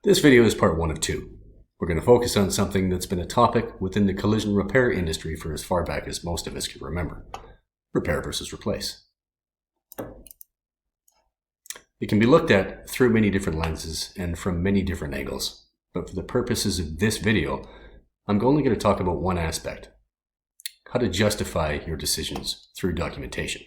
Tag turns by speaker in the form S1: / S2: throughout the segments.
S1: This video is part 1 of 2. We're going to focus on something that's been a topic within the collision repair industry for as far back as most of us can remember. Repair versus replace. It can be looked at through many different lenses and from many different angles, but for the purposes of this video, I'm only going to talk about one aspect: how to justify your decisions through documentation.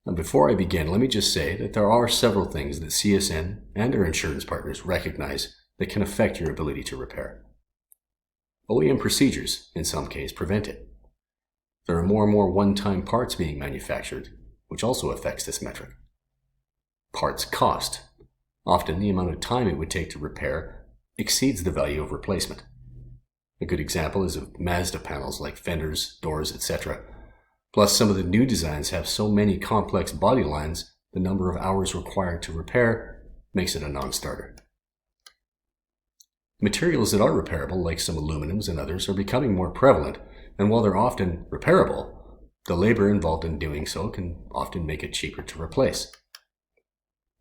S1: Now, before I begin, let me just say that there are several things that CSN and our insurance partners recognize that can affect your ability to repair. OEM procedures, in some cases, prevent it. There are more and more one-time parts being manufactured, which also affects this metric. Parts cost. Often the amount of time it would take to repair exceeds the value of replacement. A good example is of Mazda panels like fenders, doors, etc. Plus, some of the new designs have so many complex body lines, the number of hours required to repair makes it a non-starter. Materials that are repairable, like some aluminums and others, are becoming more prevalent, and while they're often repairable, the labor involved in doing so can often make it cheaper to replace.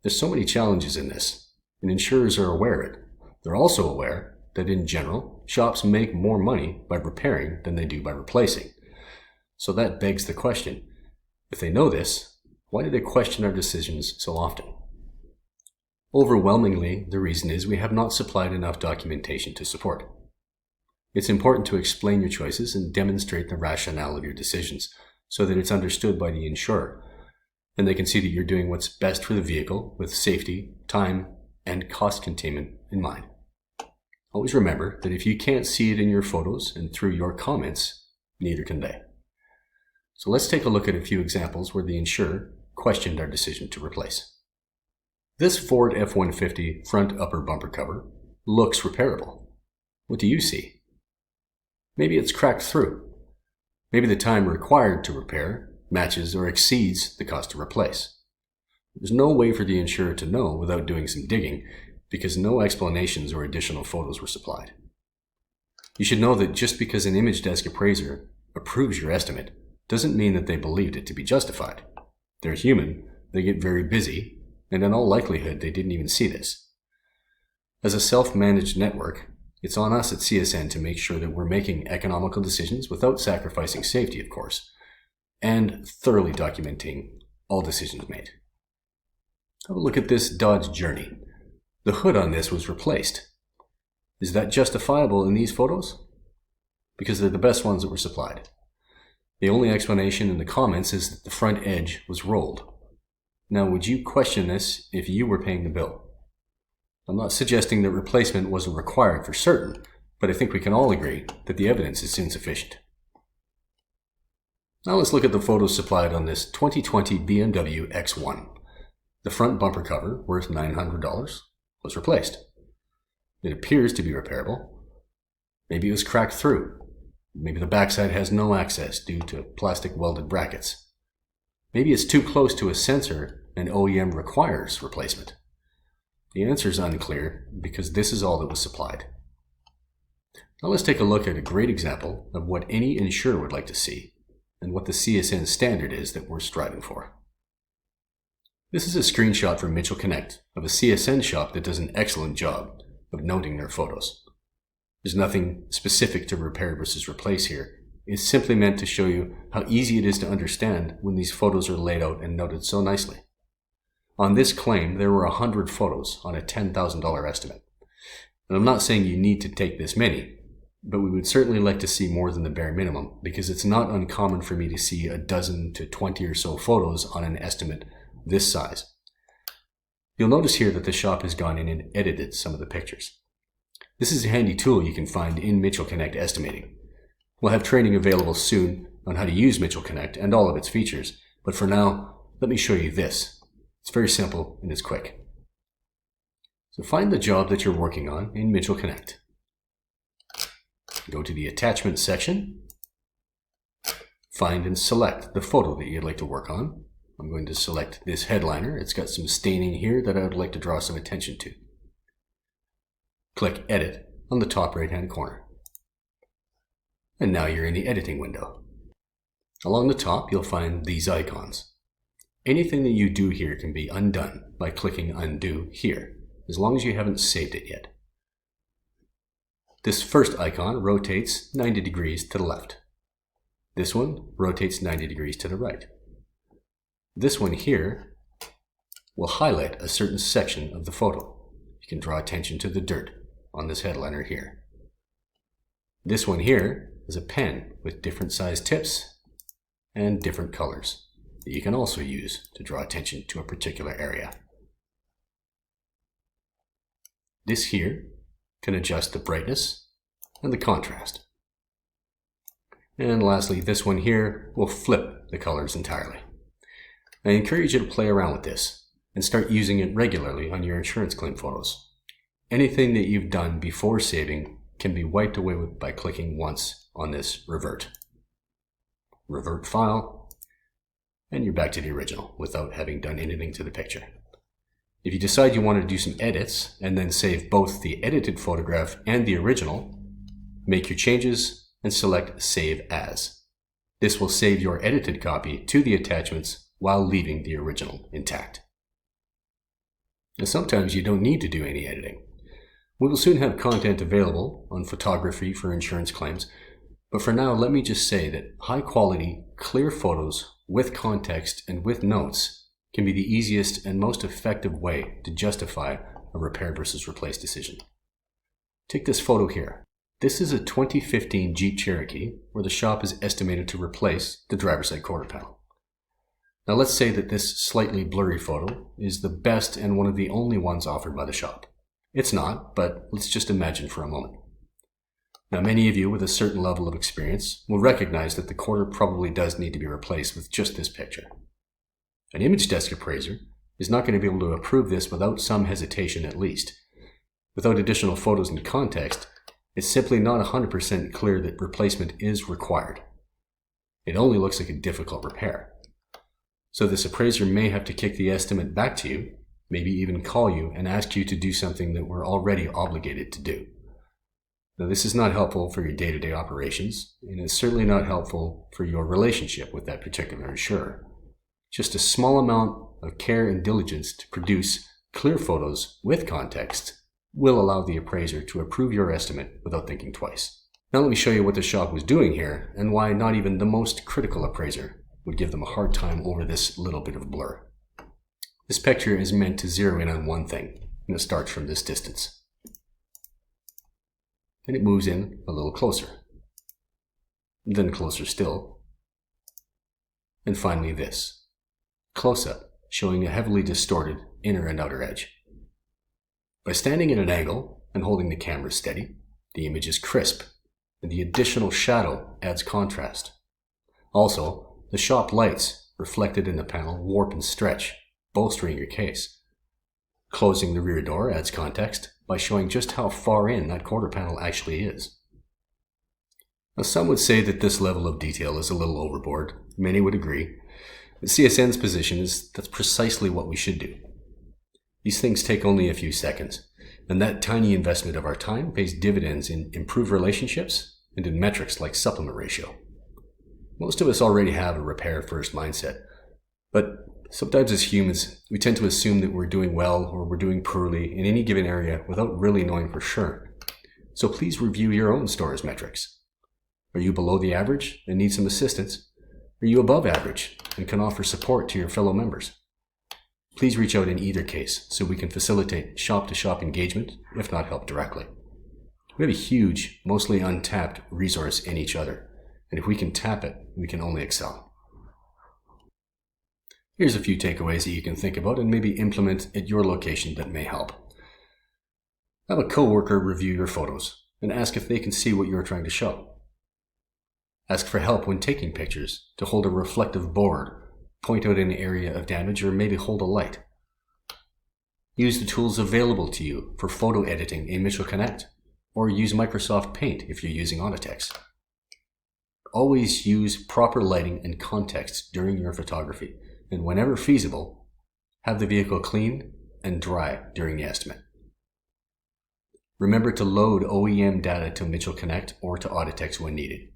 S1: There's so many challenges in this, and insurers are aware of it. They're also aware that in general, shops make more money by repairing than they do by replacing. So that begs the question, if they know this, why do they question our decisions so often? Overwhelmingly, the reason is we have not supplied enough documentation to support. It's important to explain your choices and demonstrate the rationale of your decisions so that it's understood by the insurer, and they can see that you're doing what's best for the vehicle with safety, time, and cost containment in mind. Always remember that if you can't see it in your photos and through your comments, neither can they. So let's take a look at a few examples where the insurer questioned our decision to replace. This Ford F-150 front upper bumper cover looks repairable. What do you see? Maybe it's cracked through. Maybe the time required to repair matches or exceeds the cost to replace. There's no way for the insurer to know without doing some digging, because no explanations or additional photos were supplied. You should know that just because an image desk appraiser approves your estimate doesn't mean that they believed it to be justified. They're human, they get very busy, and in all likelihood they didn't even see this. As a self-managed network, it's on us at CSN to make sure that we're making economical decisions without sacrificing safety, of course, and thoroughly documenting all decisions made. Have a look at this Dodge Journey. The hood on this was replaced. Is that justifiable in these photos? Because they're the best ones that were supplied. The only explanation in the comments is that the front edge was rolled. Now, would you question this if you were paying the bill? I'm not suggesting that replacement wasn't required for certain, but I think we can all agree that the evidence is insufficient. Now let's look at the photos supplied on this 2020 BMW X1. The front bumper cover, worth $900, was replaced. It appears to be repairable. Maybe it was cracked through. Maybe the backside has no access due to plastic welded brackets. Maybe it's too close to a sensor and OEM requires replacement. The answer is unclear because this is all that was supplied. Now let's take a look at a great example of what any insurer would like to see and what the CSN standard is that we're striving for. This is a screenshot from Mitchell Connect of a CSN shop that does an excellent job of noting their photos. There's nothing specific to repair versus replace here. It's simply meant to show you how easy it is to understand when these photos are laid out and noted so nicely. On this claim, there were 100 photos on a $10,000 estimate. And I'm not saying you need to take this many, but we would certainly like to see more than the bare minimum, because it's not uncommon for me to see a dozen to 20 or so photos on an estimate this size. You'll notice here that the shop has gone in and edited some of the pictures. This is a handy tool you can find in Mitchell Connect Estimating. We'll have training available soon on how to use Mitchell Connect and all of its features, but for now, let me show you this. It's very simple and it's quick. So find the job that you're working on in Mitchell Connect. Go to the Attachments section. Find and select the photo that you'd like to work on. I'm going to select this headliner. It's got some staining here that I would like to draw some attention to. Click Edit on the top right-hand corner. And now you're in the editing window. Along the top, you'll find these icons. Anything that you do here can be undone by clicking Undo here, as long as you haven't saved it yet. This first icon rotates 90 degrees to the left. This one rotates 90 degrees to the right. This one here will highlight a certain section of the photo. You can draw attention to the dirt on this headliner here. This one here is a pen with different size tips and different colors that you can also use to draw attention to a particular area. This here can adjust the brightness and the contrast. And lastly, this one here will flip the colors entirely. I encourage you to play around with this and start using it regularly on your insurance claim photos. Anything that you've done before saving can be wiped away by clicking once on this Revert. Revert file, and you're back to the original without having done anything to the picture. If you decide you want to do some edits and then save both the edited photograph and the original, make your changes and select Save As. This will save your edited copy to the attachments while leaving the original intact. And sometimes you don't need to do any editing. We will soon have content available on photography for insurance claims, but for now let me just say that high quality, clear photos with context and with notes can be the easiest and most effective way to justify a repair versus replace decision. Take this photo here. This is a 2015 Jeep Cherokee where the shop is estimated to replace the driver's side quarter panel. Now let's say that this slightly blurry photo is the best and one of the only ones offered by the shop. It's not, but let's just imagine for a moment. Now many of you with a certain level of experience will recognize that the quarter probably does need to be replaced with just this picture. An image desk appraiser is not going to be able to approve this without some hesitation at least. Without additional photos and context, it's simply not 100% clear that replacement is required. It only looks like a difficult repair. So this appraiser may have to kick the estimate back to you, maybe even call you and ask you to do something that we're already obligated to do. Now this is not helpful for your day-to-day operations, and it's certainly not helpful for your relationship with that particular insurer. Just a small amount of care and diligence to produce clear photos with context will allow the appraiser to approve your estimate without thinking twice. Now let me show you what the shop was doing here and why not even the most critical appraiser would give them a hard time over this little bit of blur. This picture is meant to zero in on one thing, and it starts from this distance. Then it moves in a little closer, then closer still, and finally this, close-up, showing a heavily distorted inner and outer edge. By standing at an angle and holding the camera steady, the image is crisp, and the additional shadow adds contrast. Also, the shop lights reflected in the panel warp and stretch, bolstering your case. Closing the rear door adds context by showing just how far in that quarter panel actually is. Now, some would say that this level of detail is a little overboard. Many would agree. But CSN's position is that's precisely what we should do. These things take only a few seconds, and that tiny investment of our time pays dividends in improved relationships and in metrics like supplement ratio. Most of us already have a repair-first mindset, but sometimes as humans, we tend to assume that we're doing well or we're doing poorly in any given area without really knowing for sure. So please review your own store's metrics. Are you below the average and need some assistance? Are you above average and can offer support to your fellow members? Please reach out in either case so we can facilitate shop-to-shop engagement, if not help directly. We have a huge, mostly untapped resource in each other, and if we can tap it, we can only excel. Here's a few takeaways that you can think about and maybe implement at your location that may help. Have a coworker review your photos and ask if they can see what you're trying to show. Ask for help when taking pictures to hold a reflective board, point out an area of damage, or maybe hold a light. Use the tools available to you for photo editing in Mitchell Connect, or use Microsoft Paint if you're using Autotext. Always use proper lighting and context during your photography, and whenever feasible, have the vehicle clean and dry during the estimate. Remember to load OEM data to Mitchell Connect or to Autotext when needed.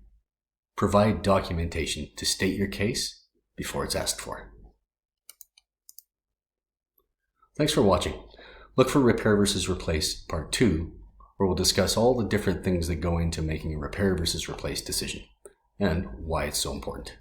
S1: Provide documentation to state your case before it's asked for. Thanks for watching. Look for Repair versus Replace Part 2, where we'll discuss all the different things that go into making a repair versus replace decision and why it's so important.